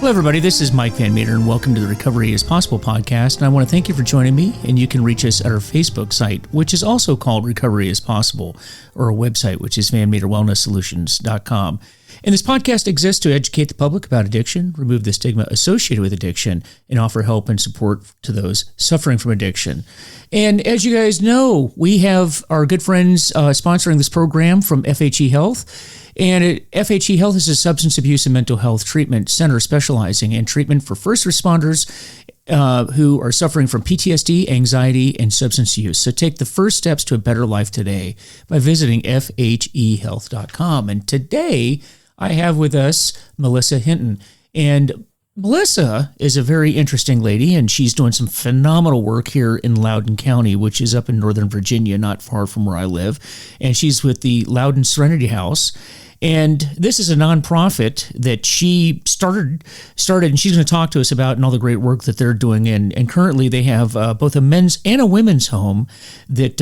Hello, everybody. This is Mike Van Meter, and welcome to the Recovery is Possible podcast. And I want to thank you for joining me. And you can reach us at our Facebook site, which is also called Recovery is Possible, or a website, which is vanmeterwellnesssolutions.com. And this podcast exists to educate the public about addiction, remove the stigma associated with addiction, and offer help and support to those suffering from addiction. And as you guys know, we have our good friends sponsoring this program from FHE Health. And FHE Health is a substance abuse and mental health treatment center specializing in treatment for first responders who are suffering from PTSD, anxiety, and substance use. So take the first steps to a better life today by visiting fhehealth.com. And today I have with us Melissa Hinton. And Melissa is a very interesting lady, and she's doing some phenomenal work here in Loudoun County, which is up in Northern Virginia, not far from where I live. And she's with the Loudon Serenity House. And this is a nonprofit that she started, and she's going to talk to us about and all the great work that they're doing. And currently they have both a men's and a women's home that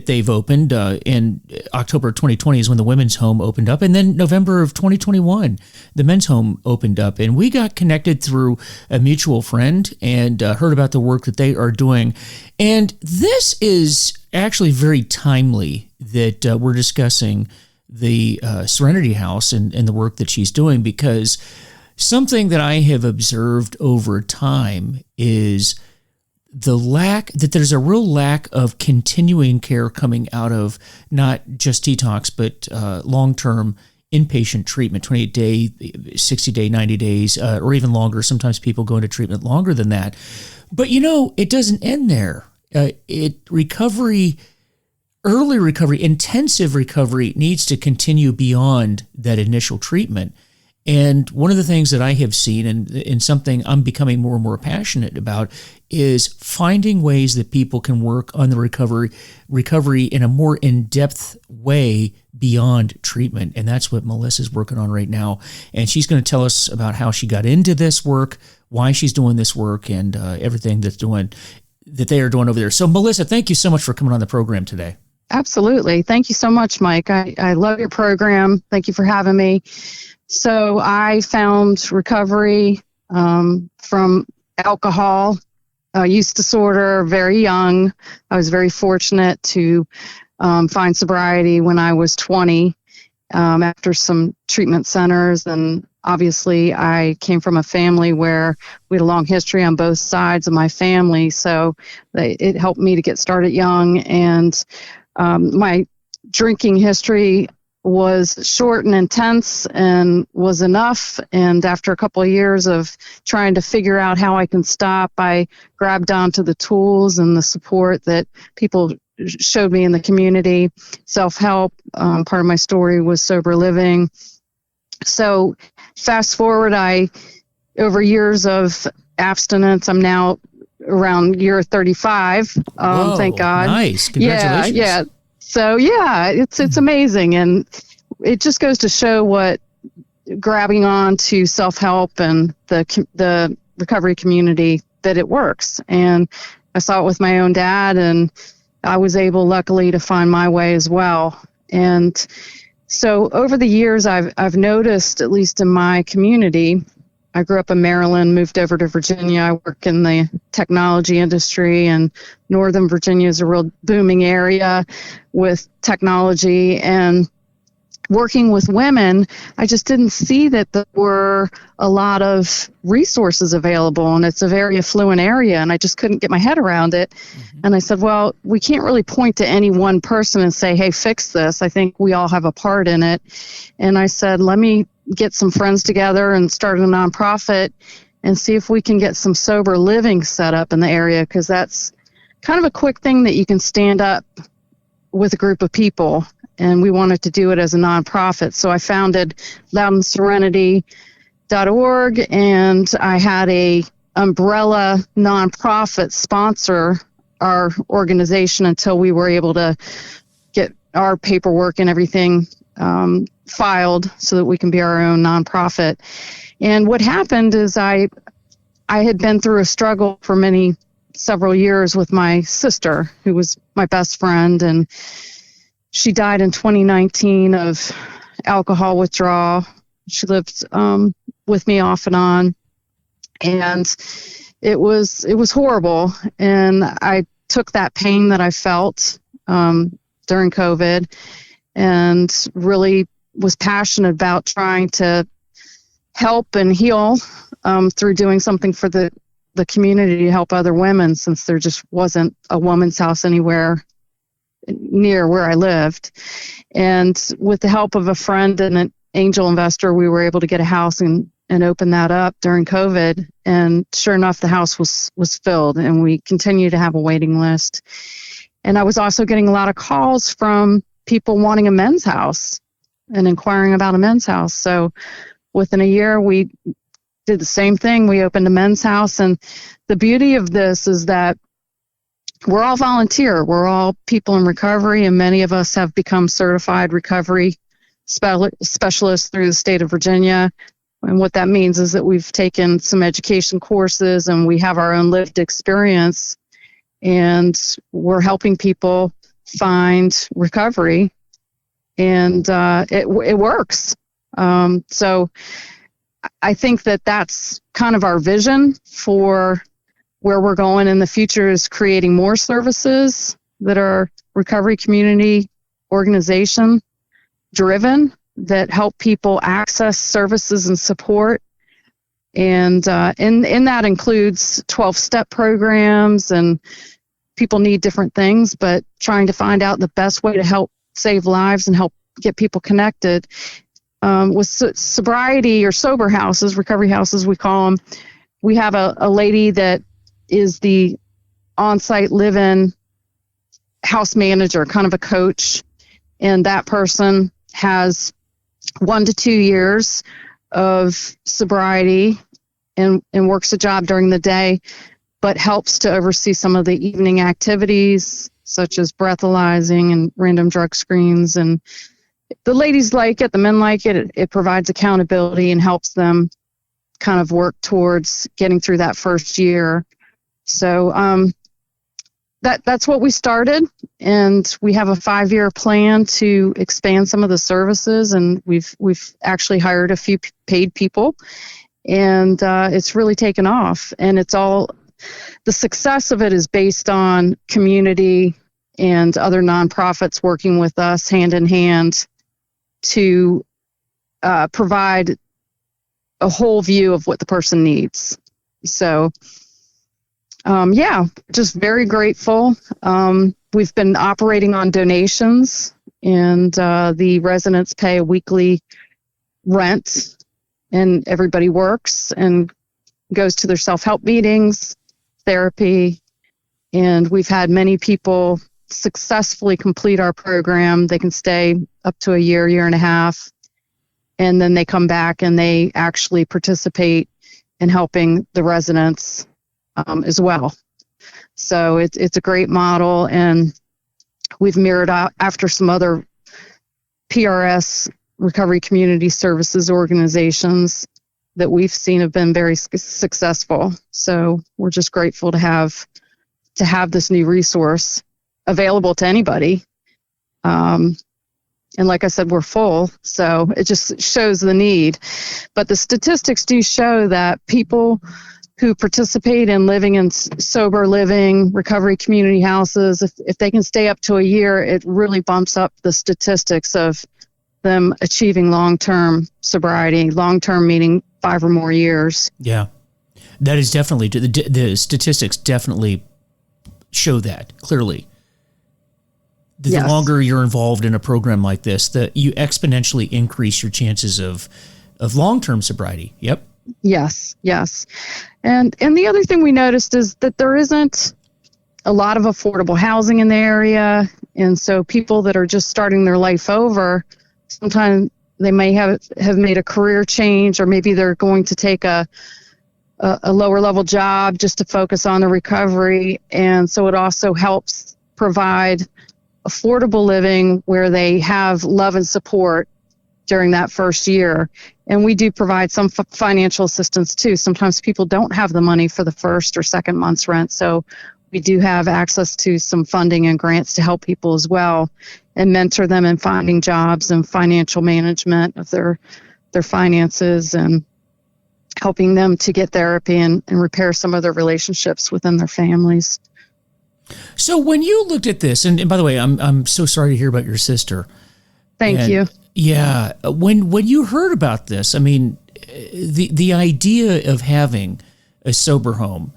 they've opened. In October 2020 is when the women's home opened up. And then November of 2021, the men's home opened up. And we got connected through a mutual friend and heard about the work that they are doing. And this is actually very timely that we're discussing the Serenity House and the work that she's doing, because something that I have observed over time is that there's a real lack of continuing care coming out of not just detox, but long-term inpatient treatment, 28-day, 60-day, 90 days, or even longer. Sometimes people go into treatment longer than that. But, it doesn't end there. Early recovery, intensive recovery needs to continue beyond that initial treatment. And one of the things that I have seen, and something I'm becoming more and more passionate about, is finding ways that people can work on the recovery in a more in-depth way beyond treatment. And that's what Melissa's working on right now. And she's going to tell us about how she got into this work, why she's doing this work, and everything that they are doing over there. So Melissa, thank you so much for coming on the program today. Absolutely. Thank you so much, Mike. I love your program. Thank you for having me. So I found recovery from alcohol use disorder very young. I was very fortunate to find sobriety when I was 20 after some treatment centers. And obviously I came from a family where we had a long history on both sides of my family. So it helped me to get started young. And my drinking history was short and intense and was enough. And after a couple of years of trying to figure out how I can stop, I grabbed onto the tools and the support that people showed me in the community. Self-help, part of my story was sober living. So fast forward, over years of abstinence, I'm now around year 35. Whoa, thank God. Nice. Congratulations. Yeah. So yeah, it's amazing. And it just goes to show what grabbing on to self-help and the recovery community, that it works. And I saw it with my own dad, and I was able, luckily, to find my way as well. And so over the years, I've noticed, at least in my community, I grew up in Maryland, moved over to Virginia. I work in the technology industry, and Northern Virginia is a real booming area with technology. And working with women, I just didn't see that there were a lot of resources available, and it's a very affluent area, and I just couldn't get my head around it. Mm-hmm. And I said, well, we can't really point to any one person and say, hey, fix this. I think we all have a part in it. And I said, let me get some friends together and start a nonprofit and see if we can get some sober living set up in the area, because that's kind of a quick thing that you can stand up with a group of people. And we wanted to do it as a nonprofit. So I founded LoudonSerenity.org, and I had a umbrella nonprofit sponsor our organization until we were able to get our paperwork and everything filed so that we can be our own nonprofit. And what happened is I had been through a struggle for several years with my sister, who was my best friend, and she died in 2019 of alcohol withdrawal. She lived with me off and on. And it was horrible. And I took that pain that I felt during COVID and really was passionate about trying to help and heal through doing something for the community to help other women, since there just wasn't a woman's house anywhere near where I lived. And with the help of a friend and an angel investor, we were able to get a house and open that up during COVID. And sure enough, the house was filled, and we continue to have a waiting list. And I was also getting a lot of calls from people wanting a men's house and inquiring about a men's house. So within a year, we did the same thing. We opened a men's house. And the beauty of this is that we're all volunteer. We're all people in recovery, and many of us have become certified recovery specialists through the state of Virginia. And what that means is that we've taken some education courses and we have our own lived experience, and we're helping people find recovery, and it works. So I think that that's kind of our vision for where we're going in the future, is creating more services that are recovery community organization driven, that help people access services and support. And in that includes 12-step programs, and people need different things, but trying to find out the best way to help save lives and help get people connected. With sobriety or sober houses, recovery houses we call them, we have a lady that is the on-site live-in house manager, kind of a coach, and that person has 1 to 2 years of sobriety and works a job during the day, but helps to oversee some of the evening activities such as breathalyzing and random drug screens. And the ladies like it, the men like it. It provides accountability and helps them kind of work towards getting through that first year. So that's what we started, and we have a 5-year plan to expand some of the services, and we've actually hired a few paid people, and it's really taken off. And it's all, the success of it is based on community and other nonprofits working with us hand in hand to provide a whole view of what the person needs. So just very grateful. We've been operating on donations, and the residents pay a weekly rent, and everybody works and goes to their self-help meetings, therapy, and we've had many people successfully complete our program. They can stay up to a year and a half, and then they come back and they actually participate in helping the residents as well. So it's a great model, and we've mirrored out after some other PRS, Recovery Community Services organizations, that we've seen have been very successful. So we're just grateful to have this new resource available to anybody. And like I said, we're full, so it just shows the need. But the statistics do show that people who participate in living in sober living, recovery community houses, if they can stay up to a year, it really bumps up the statistics of them achieving long-term sobriety, long-term meaning 5 or more years. Yeah, that is definitely, the statistics definitely show that clearly. The longer you're involved in a program like this, you exponentially increase your chances of long-term sobriety. Yep. Yes. And the other thing we noticed is that there isn't a lot of affordable housing in the area. And so people that are just starting their life over, sometimes they may have made a career change, or maybe they're going to take a lower level job just to focus on the recovery. And so it also helps provide affordable living where they have love and support during that first year. And we do provide some financial assistance too. Sometimes people don't have the money for the first or second month's rent. So we do have access to some funding and grants to help people as well, and mentor them in finding jobs and financial management of their finances. And helping them to get therapy and repair some of their relationships within their families. So when you looked at this, and by the way, I'm so sorry to hear about your sister. Thank you. Yeah, when you heard about this, I mean, the idea of having a sober home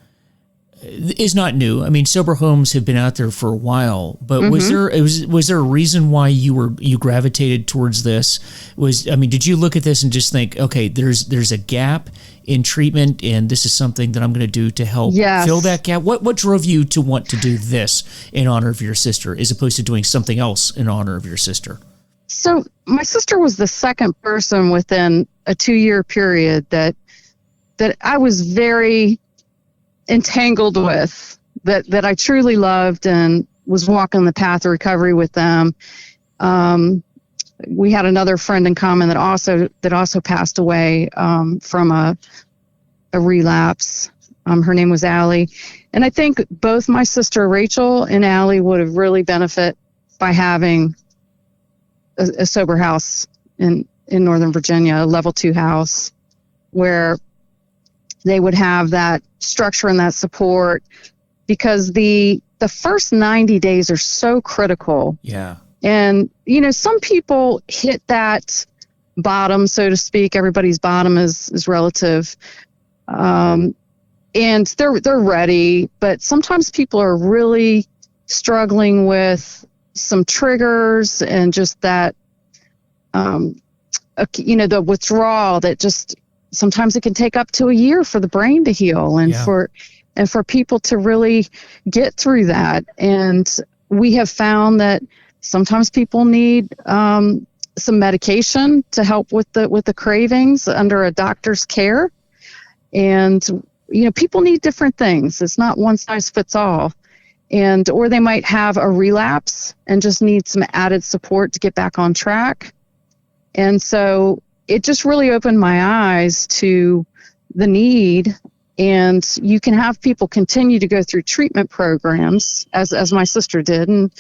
is not new. I mean, sober homes have been out there for a while, but was there a reason why you gravitated towards this? Did you look at this and just think, okay, there's a gap in treatment, and this is something that I'm going to do to help fill that gap? What drove you to want to do this in honor of your sister, as opposed to doing something else in honor of your sister? So my sister was the second person within a 2-year period that I was very entangled with, that I truly loved and was walking the path of recovery with them. We had another friend in common that also passed away from a relapse. Her name was Allie. And I think both my sister Rachel and Allie would have really benefit by having a sober house in Northern Virginia, a level 2 house, where they would have that structure and that support, because the first 90 days are so critical. Yeah. And, some people hit that bottom, so to speak. Everybody's bottom is relative. And they're ready, but sometimes people are really struggling with some triggers and just that, the withdrawal that just, sometimes it can take up to a year for the brain to heal and for people to really get through that. And we have found that sometimes people need some medication to help with the cravings under a doctor's care. And, people need different things. It's not one size fits all. Or they might have a relapse and just need some added support to get back on track. And so it just really opened my eyes to the need. And you can have people continue to go through treatment programs, as my sister did. And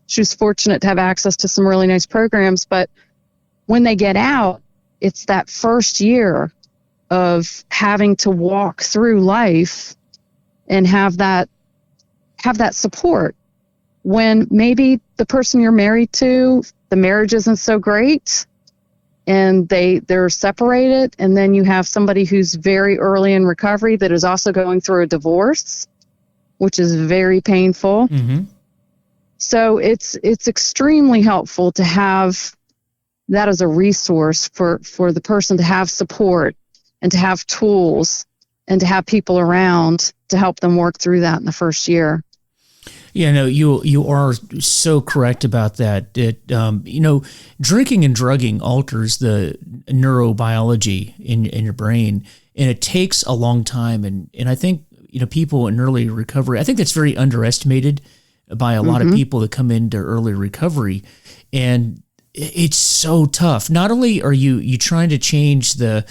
she was fortunate to have access to some really nice programs. But when they get out, it's that first year of having to walk through life and have that support, when maybe the person you're married to, the marriage isn't so great, and they're separated, and then you have somebody who's very early in recovery that is also going through a divorce, which is very painful. Mm-hmm. So it's extremely helpful to have that as a resource for the person to have support and to have tools and to have people around to help them work through that in the first year. Yeah, no, you are so correct about that. Drinking and drugging alters the neurobiology in your brain, and it takes a long time. And I think, people in early recovery, I think that's very underestimated by a lot of people that come into early recovery. And it's so tough. Not only are you trying to change the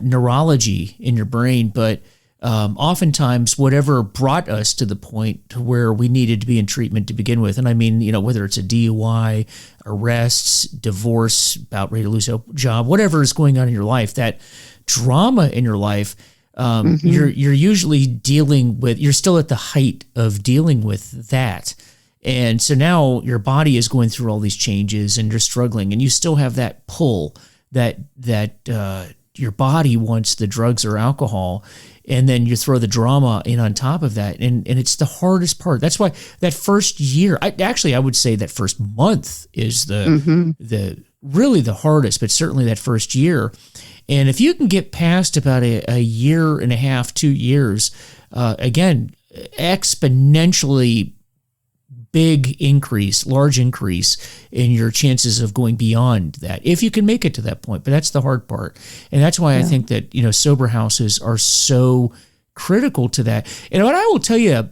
neurology in your brain, but oftentimes whatever brought us to the point to where we needed to be in treatment to begin with. And I mean, whether it's a DUI, arrests, divorce, about ready to lose a job, whatever is going on in your life, that drama in your life, you're usually you're still at the height of dealing with that. And so now your body is going through all these changes and you're struggling, and you still have that pull that your body wants the drugs or alcohol. And then you throw the drama in on top of that. And it's the hardest part. That's why that first year, I would say that first month is the really the hardest, but certainly that first year. And if you can get past about a year and a half, 2 years, again, exponentially large increase in your chances of going beyond that, if you can make it to that point. But that's the hard part. And that's why I think that, sober houses are so critical to that. And what I will tell you,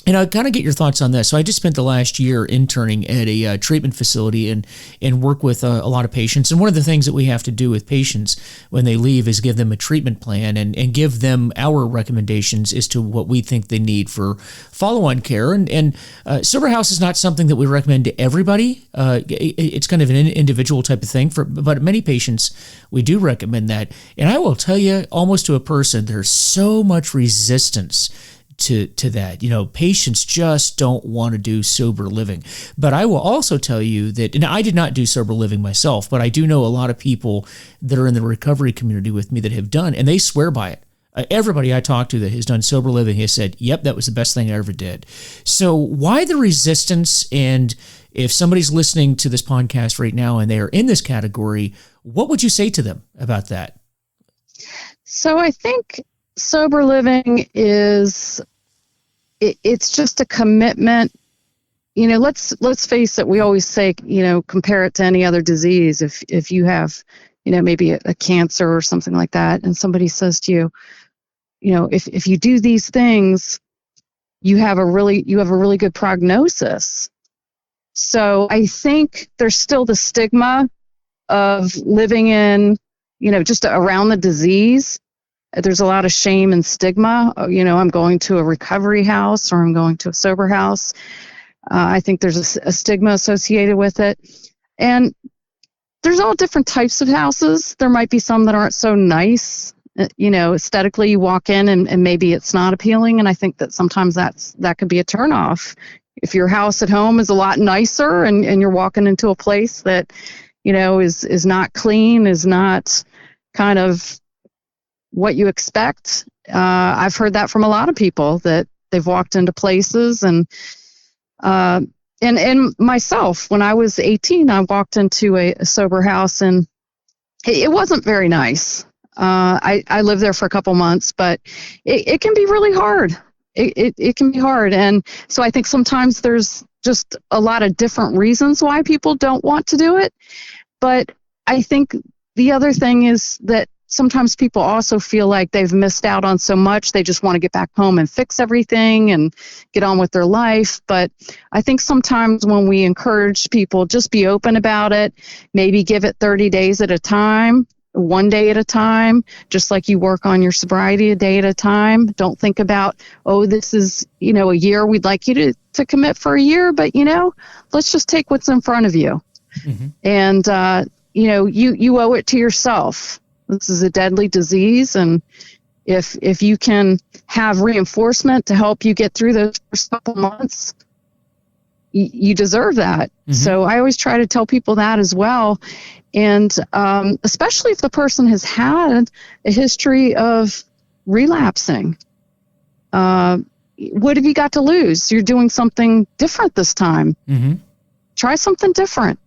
And I kind of get your thoughts on this. So I just spent the last year interning at a treatment facility and work with a lot of patients. And one of the things that we have to do with patients when they leave is give them a treatment plan and give them our recommendations as to what we think they need for follow-on care. And sober house is not something that we recommend to everybody. It's kind of an individual type of thing. But many patients, we do recommend that. And I will tell you, almost to a person, there's so much resistance to that. Patients just don't want to do sober living. But I will also tell you that, and I did not do sober living myself, but I do know a lot of people that are in the recovery community with me that have done, and they swear by it. Everybody I talked to that has done sober living has said, yep, that was the best thing I ever did. So why the resistance? And if somebody's listening to this podcast right now and they are in this category, what would you say to them about that? So I think sober living it's just a commitment. Let's face it. We always say, compare it to any other disease. If you have, maybe a cancer or something like that, and somebody says to you, if you do these things, you have a really good prognosis. So I think there's still the stigma of living in, just around the disease. There's a lot of shame and stigma. I'm going to a recovery house or I'm going to a sober house. I think there's a stigma associated with it. And there's all different types of houses. There might be some that aren't so nice. Aesthetically, you walk in and maybe it's not appealing. And I think that sometimes that could be a turnoff. If your house at home is a lot nicer and you're walking into a place that, is not clean, is not kind of what you expect. I've heard that from a lot of people that they've walked into places and myself, when I was 18, I walked into a sober house and it wasn't very nice. I lived there for a couple months, but it can be really hard. It can be hard. And so I think sometimes there's just a lot of different reasons why people don't want to do it. But I think the other thing is that sometimes people also feel like they've missed out on so much. They just want to get back home and fix everything and get on with their life. But I think sometimes when we encourage people, just be open about it, maybe give it 30 days at a time, one day at a time, just like you work on your sobriety a day at a time. Don't think about, this is, a year. We'd like you to commit for a year, but, let's just take what's in front of you. Mm-hmm. And, you owe it to yourself. This is a deadly disease, and if you can have reinforcement to help you get through those first couple months, you deserve that. Mm-hmm. So I always try to tell people that as well, and especially if the person has had a history of relapsing. What have you got to lose? You're doing something different this time. Mm-hmm. Try something different.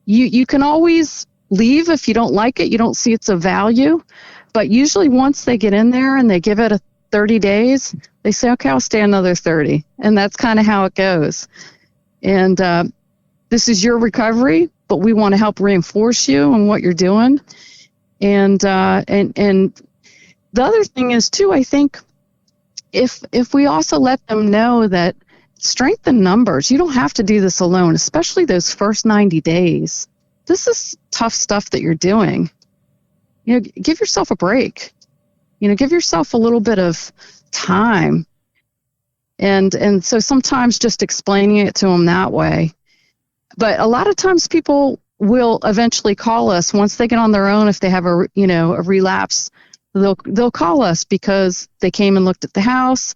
You can always leave if you don't like it, you don't see it's of value. But usually once they get in there and they give it 30 days, they say, okay, I'll stay another 30. And that's kind of how it goes. And this is your recovery, but we want to help reinforce you on what you're doing. And the other thing is too, I think if we also let them know that strength in numbers, you don't have to do this alone, especially those first 90 days. This is tough stuff that you're doing. Give yourself a break. Give yourself a little bit of time. And so sometimes just explaining it to them that way. But a lot of times people will eventually call us once they get on their own. If they have a relapse, they'll call us because they came and looked at the house.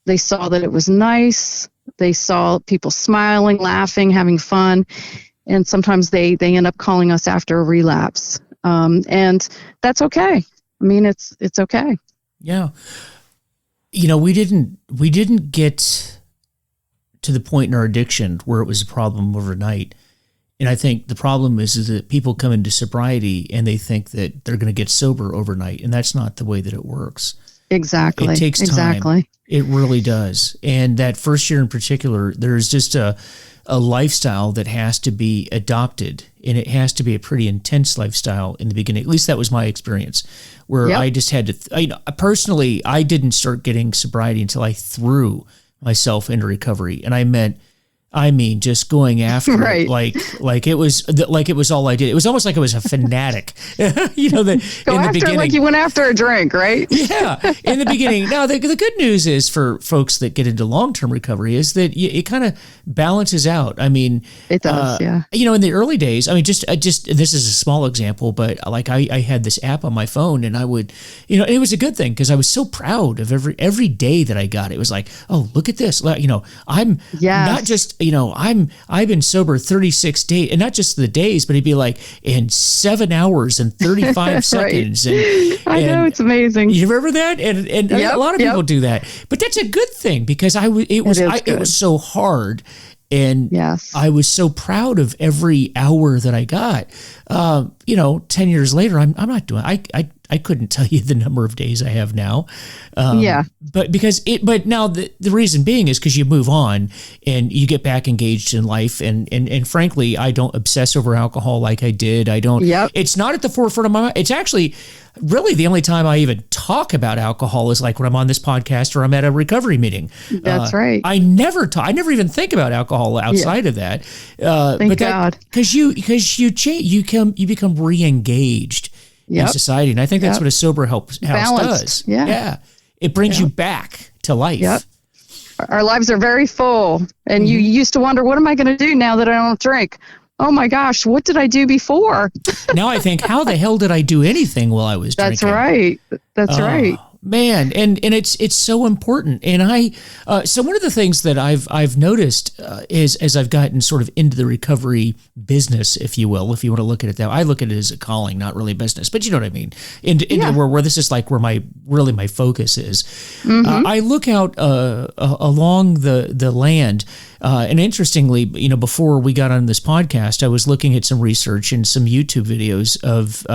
They saw that it was nice. They saw people smiling, laughing, having fun. And sometimes they end up calling us after a relapse. And that's okay. I mean, it's okay. Yeah. We didn't get to the point in our addiction where it was a problem overnight. And I think the problem is that people come into sobriety and they think that they're going to get sober overnight. And that's not the way that it works. Exactly. It takes time. Exactly. It really does. And that first year in particular, there's just a lifestyle that has to be adopted, and it has to be a pretty intense lifestyle in the beginning. At least that was my experience, where I just had to, personally, I didn't start getting sobriety until I threw myself into recovery. And I mean, just going after Right. it like it was all I did. It was almost like I was a fanatic, Go in the after beginning. it like you went after a drink, right? Yeah, in the beginning. Now, the good news is for folks that get into long-term recovery is that it kind of balances out. I mean, It does, yeah. in the early days, I mean, just this is a small example, but like I had this app on my phone, and I would, and it was a good thing because I was so proud of every day that I got. It was like, oh, look at this. I'm not just, I've been sober 36 days, and not just the days, but it'd be like in 7 hours and 35 seconds. And I know, it's amazing. You remember that? And a lot of people do that, but that's a good thing because it was so hard. And yes. I was so proud of every hour that I got. 10 years later, I'm not doing. I couldn't tell you the number of days I have now. But now the reason being is because you move on and you get back engaged in life. And frankly, I don't obsess over alcohol like I did. I don't. Yep. It's not at the forefront of my mind. It's actually really the only time I even talk about alcohol is like when I'm on this podcast or I'm at a recovery meeting. That's right. I never even think about alcohol outside of that. Thank God. Because you change, you become re-engaged in society, and I think that's what a sober house does. Yeah, it brings you back to life. Yep. Our lives are very full, and you used to wonder, what am I going to do now that I don't drink? Oh my gosh, what did I do before? Now I think, how the hell did I do anything while I was drinking? That's right. Man, and it's so important. And so one of the things that I've noticed is as I've gotten sort of into the recovery business, if you will, if you want to look at it that way. I look at it as a calling, not really a business, but you know what I mean. Into where this is like where my focus is. Mm-hmm. I look out along the land. And interestingly, before we got on this podcast, I was looking at some research and some YouTube videos of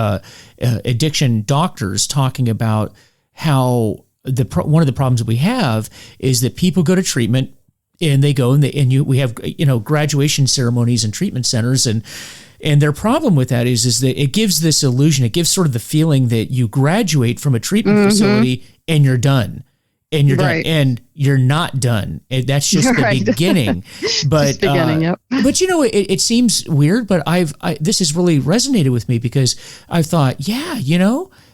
addiction doctors talking about how one of the problems that we have is that people go to treatment and they go and we have graduation ceremonies and treatment centers, and their problem with that is that it gives this illusion, it gives sort of the feeling that you graduate from a treatment facility and you're done. And you're done, and you're not done. That's just the beginning. But just beginning, yep. But it seems weird. But this has really resonated with me because I've thought,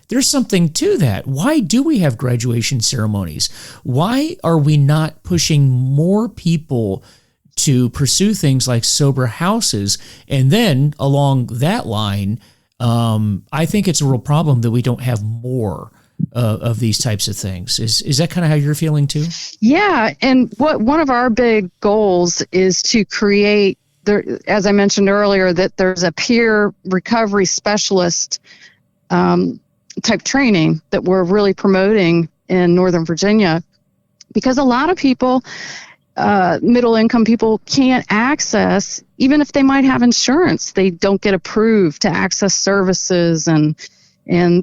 there's something to that. Why do we have graduation ceremonies? Why are we not pushing more people to pursue things like sober houses? And then along that line, I think it's a real problem that we don't have more of these types of things. Is that kind of how you're feeling too? Yeah. And one of our big goals is to create, as I mentioned earlier, that there's a peer recovery specialist type training that we're really promoting in Northern Virginia, because a lot of people, middle income people, can't access, even if they might have insurance, they don't get approved to access services and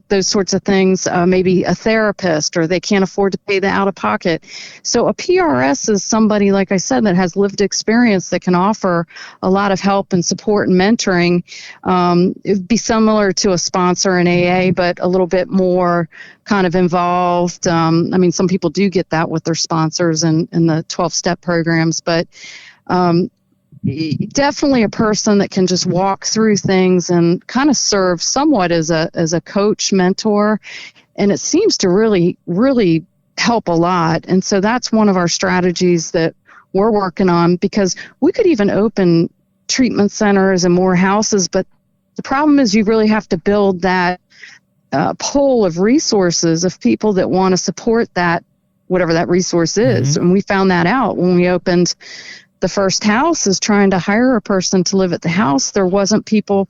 those sorts of things, maybe a therapist, or they can't afford to pay the out-of-pocket. So a PRS is somebody, like I said, that has lived experience that can offer a lot of help and support and mentoring. It'd be similar to a sponsor in AA, but a little bit more kind of involved. Some people do get that with their sponsors and the 12-step programs, but definitely a person that can just walk through things and kind of serve somewhat as a coach, mentor, and it seems to really, really help a lot. And so that's one of our strategies that we're working on, because we could even open treatment centers and more houses, but the problem is you really have to build that pool of resources of people that want to support that, whatever that resource is. Mm-hmm. And we found that out when we opened the first house, is trying to hire a person to live at the house. There wasn't people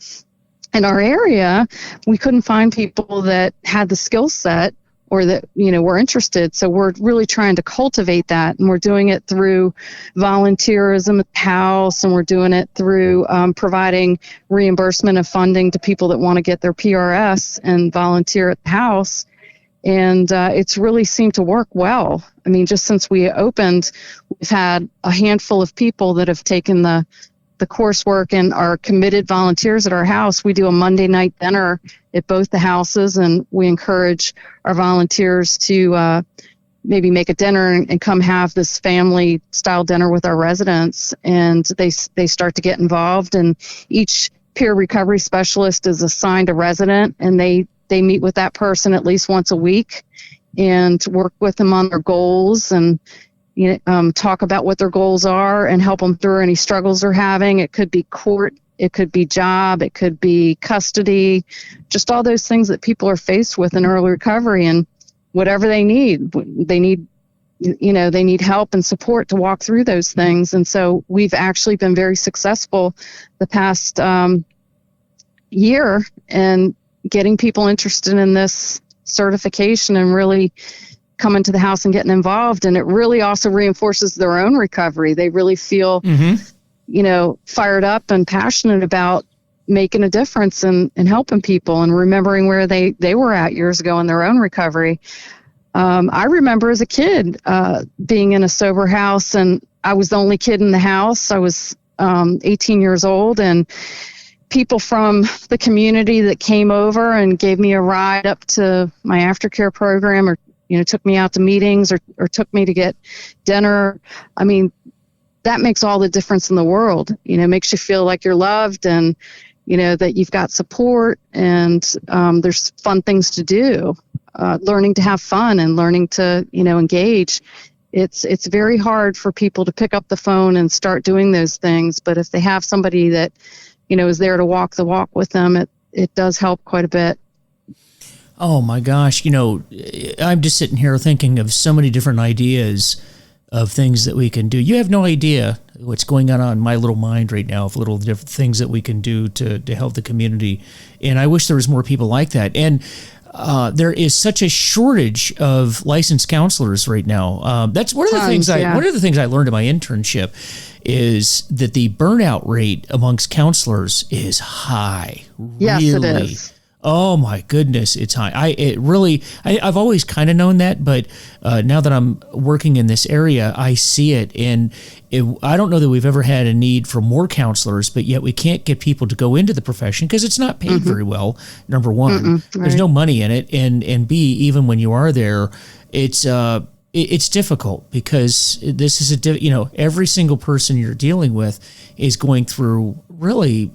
in our area. We couldn't find people that had the skill set or that, were interested. So we're really trying to cultivate that. And we're doing it through volunteerism at the house. And we're doing it through providing reimbursement of funding to people that want to get their PRS and volunteer at the house. And it's really seemed to work well. I mean, just since we opened, we've had a handful of people that have taken the coursework and are committed volunteers at our house. We do a Monday night dinner at both the houses, and we encourage our volunteers to maybe make a dinner and come have this family style dinner with our residents. And they start to get involved, and each peer recovery specialist is assigned a resident, and they meet with that person at least once a week and work with them on their goals, and talk about what their goals are and help them through any struggles they're having. It could be court, it could be job, it could be custody, just all those things that people are faced with in early recovery. And whatever they need help and support to walk through those things. And so we've actually been very successful the past year in getting people interested in this certification and really coming to the house and getting involved. And it really also reinforces their own recovery. They really feel, fired up and passionate about making a difference and helping people and remembering where they were at years ago in their own recovery. I remember as a kid being in a sober house, and I was the only kid in the house. I was 18 years old, and people from the community that came over and gave me a ride up to my aftercare program, or took me out to meetings, or took me to get dinner. I mean, that makes all the difference in the world. It makes you feel like you're loved, and that you've got support, and there's fun things to do. Learning to have fun and learning to engage. It's very hard for people to pick up the phone and start doing those things, but if they have somebody that is there to walk the walk with them, it does help quite a bit. Oh my gosh, I'm just sitting here thinking of so many different ideas of things that we can do. You have no idea what's going on in my little mind right now of little different things that we can do to help the community. And I wish there was more people like that. And there is such a shortage of licensed counselors right now. That's one of the things one of the things I learned in my internship is that the burnout rate amongst counselors is high. Yes, really. It is. Oh my goodness, it's high. I've always kind of known that, but now that I'm working in this area, I see it. And I don't know that we've ever had a need for more counselors, but yet we can't get people to go into the profession because it's not paid very well. Number one, there's no money in it, and B, even when you are there, it's difficult because this is every single person you're dealing with is going through really.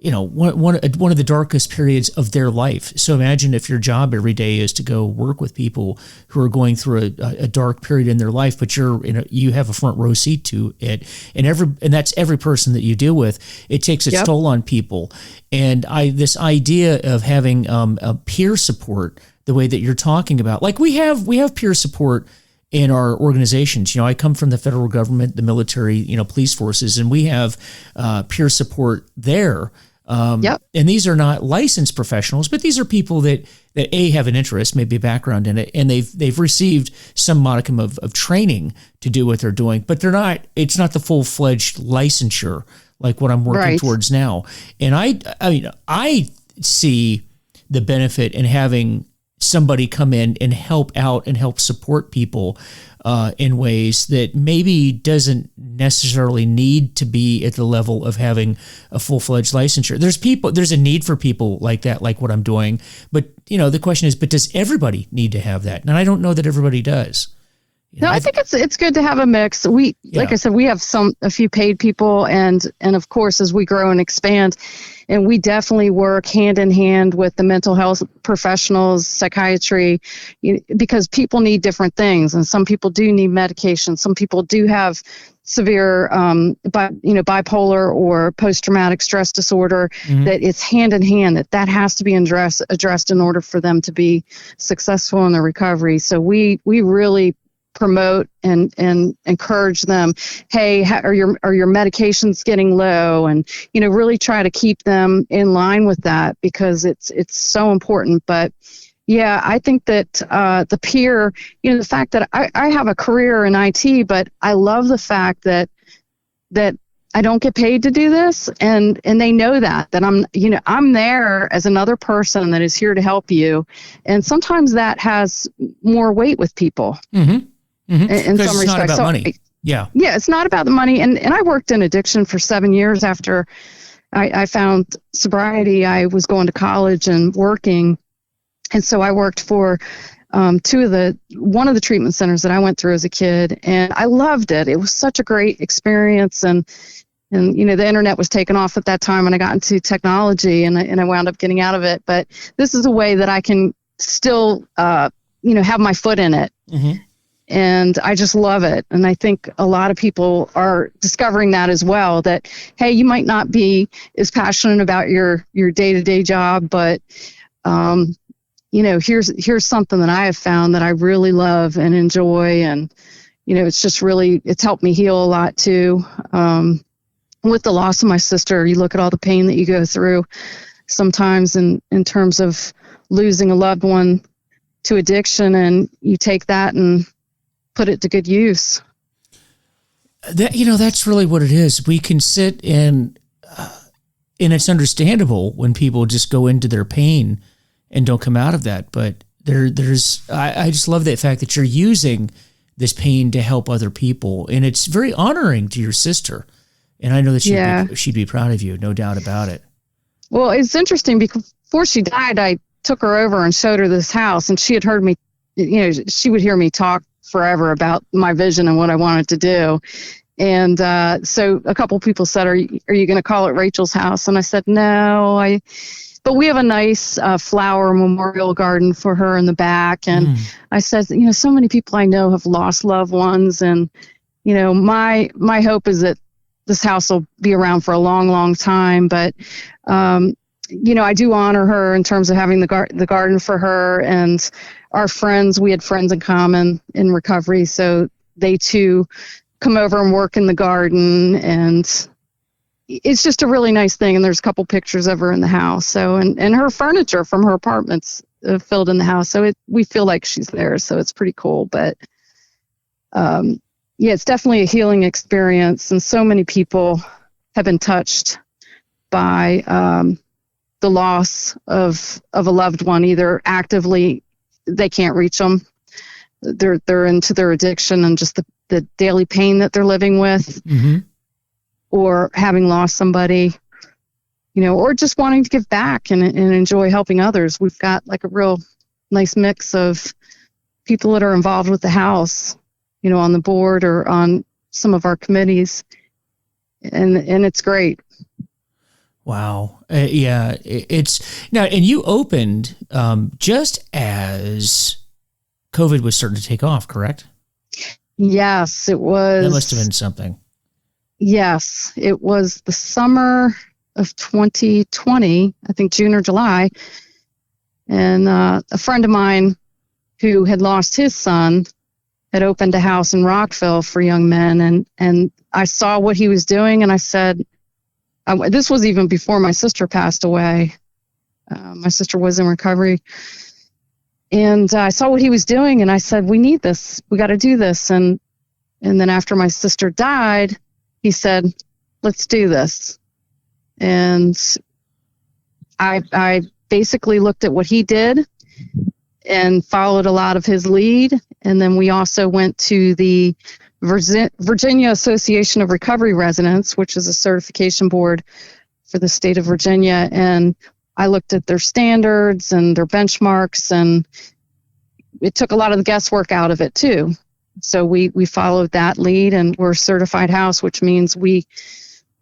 One of the darkest periods of their life. So imagine if your job every day is to go work with people who are going through a dark period in their life, but you have a front row seat to it, and that's every person that you deal with. It takes its toll on people, and this idea of having a peer support, the way that you're talking about, like we have peer support in our organizations. I come from the federal government, the military, police forces, and we have peer support there. And these are not licensed professionals, but these are people that have an interest, maybe a background in it, and they've received some modicum of training to do what they're doing, but it's not the full-fledged licensure like what I'm working towards now. And I see the benefit in having somebody come in and help out and help support people in ways that maybe doesn't necessarily need to be at the level of having a full-fledged licensure. There's a need for people like that, like what I'm doing. But, the question is, but does everybody need to have that? And I don't know that everybody does. I think it's good to have a mix. Like I said, we have a few paid people, and of course, as we grow and expand, and we definitely work hand in hand with the mental health professionals, psychiatry, because people need different things, and some people do need medication. Some people do have severe, bipolar or post-traumatic stress disorder. That it's hand in hand. That has to be addressed in order for them to be successful in their recovery. So we really promote and encourage them. Hey, are your medications getting low? And really try to keep them in line with that, because it's so important. But yeah, I think that the peer, the fact that I have a career in IT, but I love the fact that I don't get paid to do this, and they know that I'm there as another person that is here to help you, and sometimes that has more weight with people. In some respects. It's not about money. Yeah, it's not about the money. And I worked in addiction for 7 years after I found sobriety. I was going to college and working. And so I worked for one of the treatment centers that I went through as a kid, and I loved it. It was such a great experience, and the internet was taken off at that time, and I got into technology, and I wound up getting out of it. But this is a way that I can still, have my foot in it. Mm-hmm. And I just love it. And I think a lot of people are discovering that as well, that, hey, you might not be as passionate about your day-to-day job, but, here's something that I have found that I really love and enjoy. And, it's helped me heal a lot too. With the loss of my sister, you look at all the pain that you go through sometimes in terms of losing a loved one to addiction, and you take that and put it to good use. That's really what it is. We can sit and it's understandable when people just go into their pain and don't come out of that. But I just love the fact that you're using this pain to help other people, and it's very honoring to your sister. And I know that she'd be proud of you, no doubt about it. Well, it's interesting because before she died, I took her over and showed her this house, and she had heard me. She would hear me talk forever about my vision and what I wanted to do. And so a couple people said, are you going to call it Rachel's house? And I said, no, but we have a nice flower memorial garden for her in the back. And I said, so many people I know have lost loved ones. And, my hope is that this house will be around for a long, long time. But, I do honor her in terms of having the garden for her, and our friends. We had friends in common in recovery, so they too come over and work in the garden, and it's just a really nice thing. And there's a couple pictures of her in the house. So, and her furniture from her apartment's filled in the house. So we feel like she's there. So it's pretty cool. But it's definitely a healing experience. And so many people have been touched by the loss of a loved one, either actively, they can't reach them. They're into their addiction and just the daily pain that they're living with, or having lost somebody, or just wanting to give back and enjoy helping others. We've got like a real nice mix of people that are involved with the house, on the board or on some of our committees. And it's great. Wow. It's now, and you opened just as COVID was starting to take off, correct? Yes, it was. That must have been something. Yes, it was the summer of 2020, I think June or July. And a friend of mine who had lost his son had opened a house in Rockville for young men. And I saw what he was doing, and I said, this was even before my sister passed away. My sister was in recovery. And I saw what he was doing, and I said, we need this. We got to do this. And then after my sister died, he said, let's do this. And I basically looked at what he did and followed a lot of his lead. And then we also went to the Virginia Association of Recovery Residents, which is a certification board for the state of Virginia. And I looked at their standards and their benchmarks, and it took a lot of the guesswork out of it too. So we followed that lead, and we're a certified house, which means we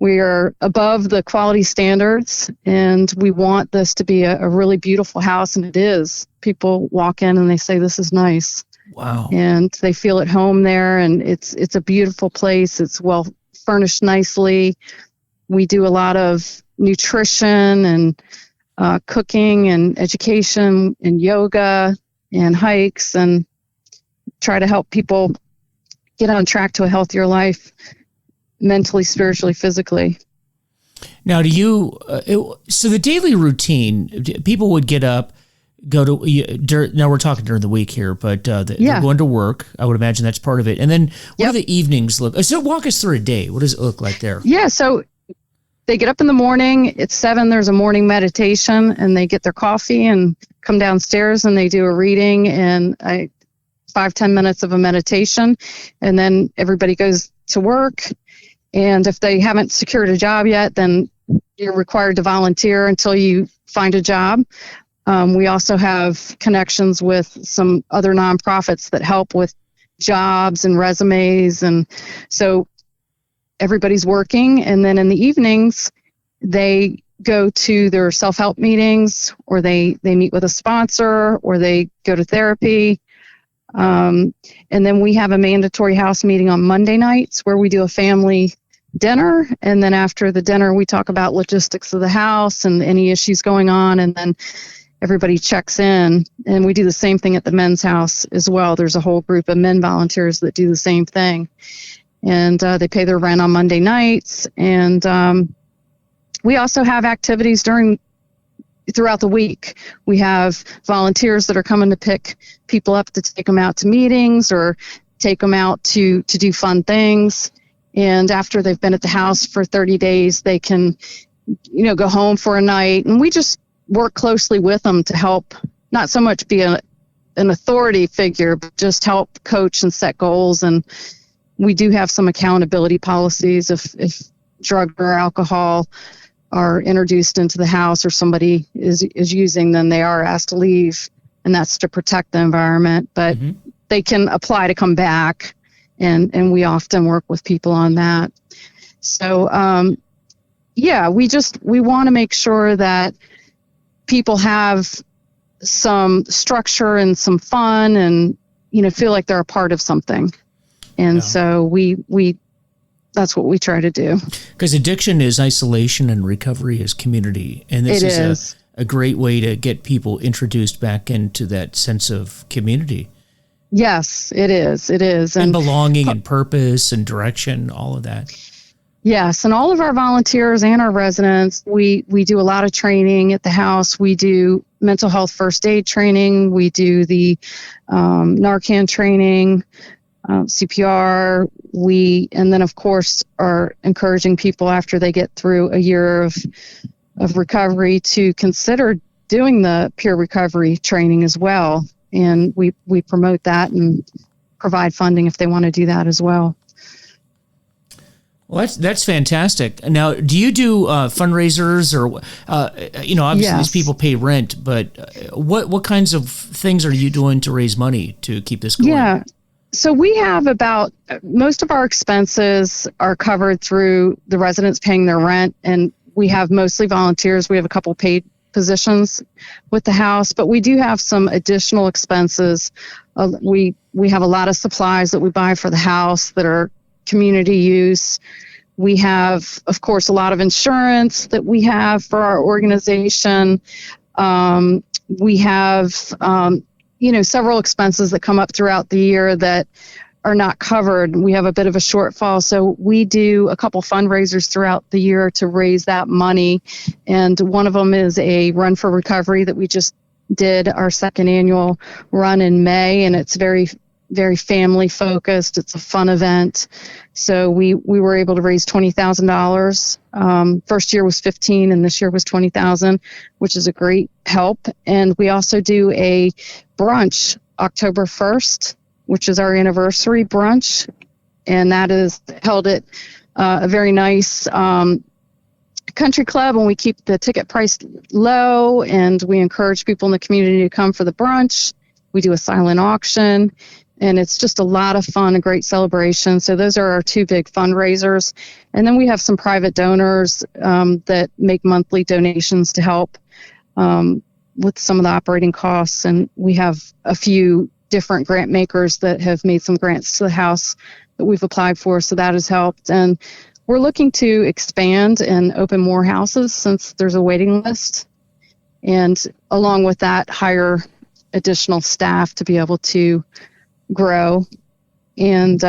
are above the quality standards, and we want this to be a really beautiful house, and it is. People walk in and they say, this is nice. Wow. And they feel at home there, and it's a beautiful place. It's well furnished nicely. We do a lot of nutrition and cooking and education and yoga and hikes, and try to help people get on track to a healthier life, mentally, spiritually, physically. Now, do you, so the daily routine, people would get up, go to, now we're talking during the week here, but they're going to work. I would imagine that's part of it. And then what do the evenings look? So walk us through a day. What does it look like there? Yeah, so they get up in the morning. At 7, there's a morning meditation, and they get their coffee and come downstairs, and they do a reading and 5-10 minutes of a meditation. And then everybody goes to work. And if they haven't secured a job yet, then you're required to volunteer until you find a job. We also have connections with some other nonprofits that help with jobs and resumes. And so everybody's working. And then in the evenings, they go to their self-help meetings, or they meet with a sponsor, or they go to therapy. And then we have a mandatory house meeting on Monday nights where we do a family dinner. And then after the dinner, we talk about logistics of the house and any issues going on. And then everybody checks in. And we do the same thing at the men's house as well. There's a whole group of men volunteers that do the same thing. And they pay their rent on Monday nights. And we also have activities throughout the week. We have volunteers that are coming to pick people up to take them out to meetings or take them out to do fun things. And after they've been at the house for 30 days, they can, go home for a night. And we just work closely with them to help, not so much be an authority figure, but just help coach and set goals. And we do have some accountability policies. If drug or alcohol are introduced into the house or somebody is using, then they are asked to leave, and that's to protect the environment. But they can apply to come back, and we often work with people on that. So, we want to make sure that people have some structure and some fun and, feel like they're a part of something. And so we that's what we try to do. Because addiction is isolation and recovery is community. And this is a great way to get people introduced back into that sense of community. Yes, it is. It is. And belonging and purpose and direction, all of that. Yes, and all of our volunteers and our residents, we do a lot of training at the house. We do mental health first aid training. We do the Narcan training, CPR. And then, of course, are encouraging people after they get through a year of recovery to consider doing the peer recovery training as well. And we promote that and provide funding if they want to do that as well. Well, that's fantastic. Now, do you do fundraisers or, obviously these people pay rent, but what kinds of things are you doing to raise money to keep this going? Yeah. So we have most of our expenses are covered through the residents paying their rent, and we have mostly volunteers. We have a couple paid positions with the house, but we do have some additional expenses. We have a lot of supplies that we buy for the house that are community use. We have, of course, a lot of insurance that we have for our organization. We have, several expenses that come up throughout the year that are not covered. We have a bit of a shortfall. So we do a couple fundraisers throughout the year to raise that money. And one of them is a Run for Recovery that we just did, our second annual run in May. And it's very, very family focused. It's a fun event. So we were able to raise $20,000. First year was 15 and this year was 20,000, which is a great help. And we also do a brunch October 1st, which is our anniversary brunch. And that is held at a very nice country club, and we keep the ticket price low, and we encourage people in the community to come for the brunch. We do a silent auction, and it's just a lot of fun, a great celebration. So those are our two big fundraisers. And then we have some private donors that make monthly donations to help with some of the operating costs. And we have a few different grant makers that have made some grants to the house that we've applied for. So that has helped. And we're looking to expand and open more houses since there's a waiting list. And along with that, hire additional staff to be able to grow and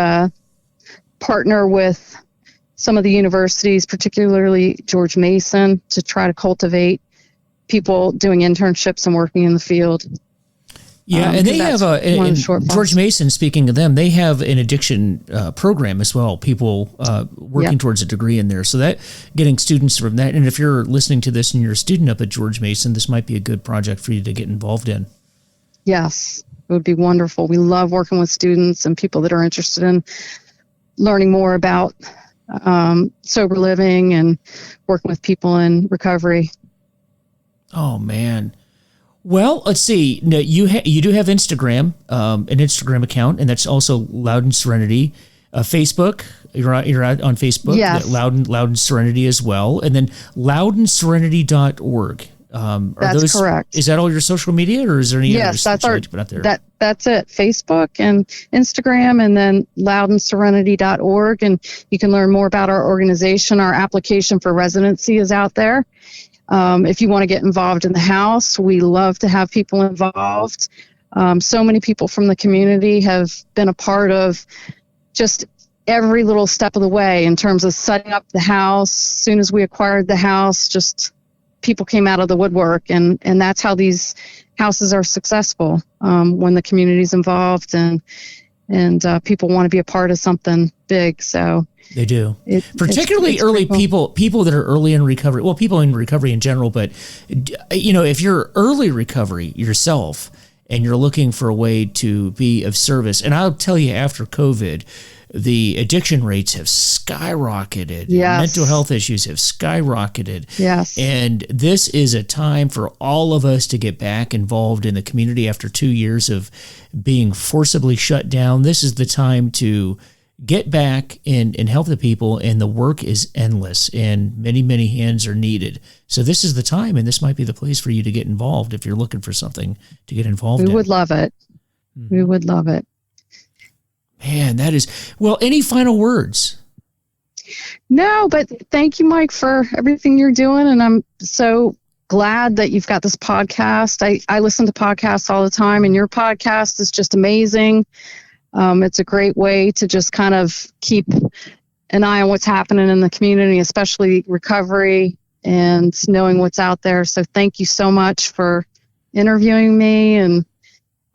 partner with some of the universities, particularly George Mason, to try to cultivate people doing internships and working in the field. Yeah, and they have George Mason, speaking of them, they have an addiction program as well, people working towards a degree in there. So that getting students from that, and if you're listening to this and you're a student up at George Mason, this might be a good project for you to get involved in. Yes, it would be wonderful. We love working with students and people that are interested in learning more about sober living and working with people in recovery. Oh, man. Well, let's see. No, you do have Instagram, an Instagram account, and that's also Loudon Serenity. Facebook, you're out on Facebook. Yes. Loudon Serenity as well, and then loudonserenity.org. That's correct. Is that all your social media, or is there any others that's that you like to put out there? That's it. Facebook and Instagram, and then loudonserenity.org, and you can learn more about our organization. Our application for residency is out there. If you want to get involved in the house, we love to have people involved. So many people from the community have been a part of just every little step of the way in terms of setting up the house. As soon as we acquired the house, just people came out of the woodwork, and that's how these houses are successful, when the community's involved and people want to be a part of something big. So they do. Particularly it's early cool. people that are early in recovery. Well, people in recovery in general, but if you're early recovery yourself and you're looking for a way to be of service, and I'll tell you, after COVID, the addiction rates have skyrocketed. Yes. Mental health issues have skyrocketed. Yes. And this is a time for all of us to get back involved in the community after 2 years of being forcibly shut down. This is the time to get back and help the people, and the work is endless, and many, many hands are needed. So this is the time, and this might be the place for you to get involved if you're looking for something to get involved in. We would love it. Mm-hmm. We would love it. Man, that is... Well, any final words? No, but thank you, Mike, for everything you're doing, and I'm so glad that you've got this podcast. I listen to podcasts all the time, and your podcast is just amazing. It's a great way to just kind of keep an eye on what's happening in the community, especially recovery, and knowing what's out there. So thank you so much for interviewing me, and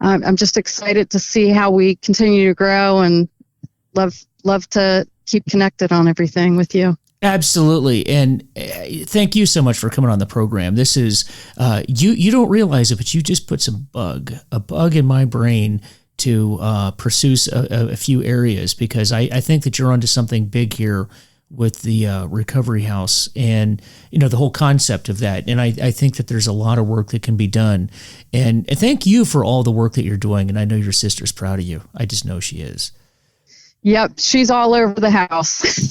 I'm just excited to see how we continue to grow, and love to keep connected on everything with you. Absolutely. And thank you so much for coming on the program. This is, you don't realize it, but you just put a bug in my brain to pursue a few areas, because I think that you're onto something big here with the recovery house, and the whole concept of that. And I think that there's a lot of work that can be done. And thank you for all the work that you're doing. And I know your sister's proud of you. I just know she is. Yep, she's all over the house.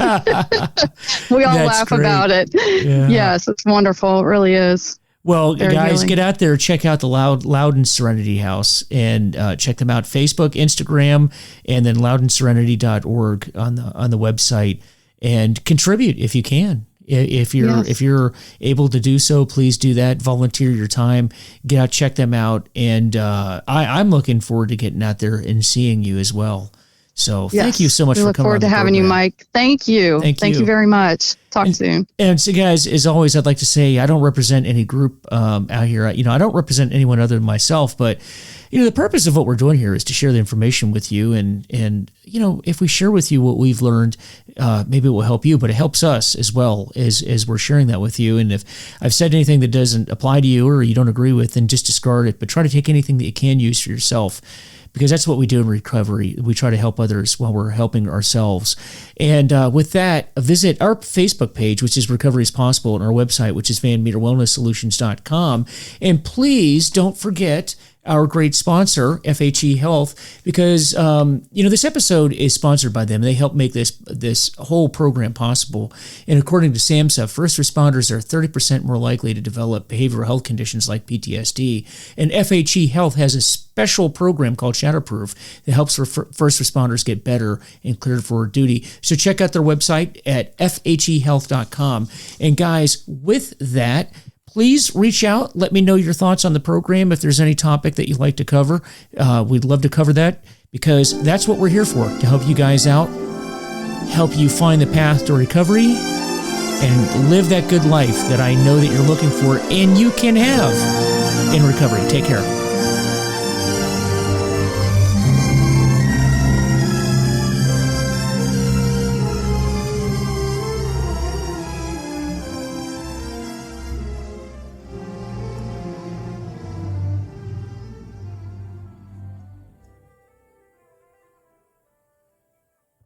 We all laugh great. About it. Yeah. Yes, it's wonderful. It really is. Well, guys, get out there, check out the Loudon Serenity House, and check them out. Facebook, Instagram, and then loudonserenity.org on the website, and contribute if you can. If you're able to do so, please do that. Volunteer your time. Get out, check them out, and I'm looking forward to getting out there and seeing you as well. So thank you so much for coming on. We look forward to having you, Mike. Thank you. Thank you very much. Talk soon. And so, guys, as always, I'd like to say I don't represent any group out here. I don't represent anyone other than myself. But the purpose of what we're doing here is to share the information with you. And if we share with you what we've learned, maybe it will help you. But it helps us as well as we're sharing that with you. And if I've said anything that doesn't apply to you or you don't agree with, then just discard it. But try to take anything that you can use for yourself, because that's what we do in recovery. We try to help others while we're helping ourselves. And with that, visit our Facebook page, which is Recovery is Possible, and our website, which is VanMeterWellnessSolutions.com. And please don't forget our great sponsor, FHE Health, because this episode is sponsored by them. They help make this whole program possible. And according to SAMHSA, first responders are 30% more likely to develop behavioral health conditions like PTSD. And FHE Health has a special program called Shatterproof that helps first responders get better and cleared for duty. So check out their website at fhehealth.com. And guys, with that, please reach out. Let me know your thoughts on the program. If there's any topic that you'd like to cover, we'd love to cover that, because that's what we're here for, to help you guys out, help you find the path to recovery, and live that good life that I know that you're looking for and you can have in recovery. Take care.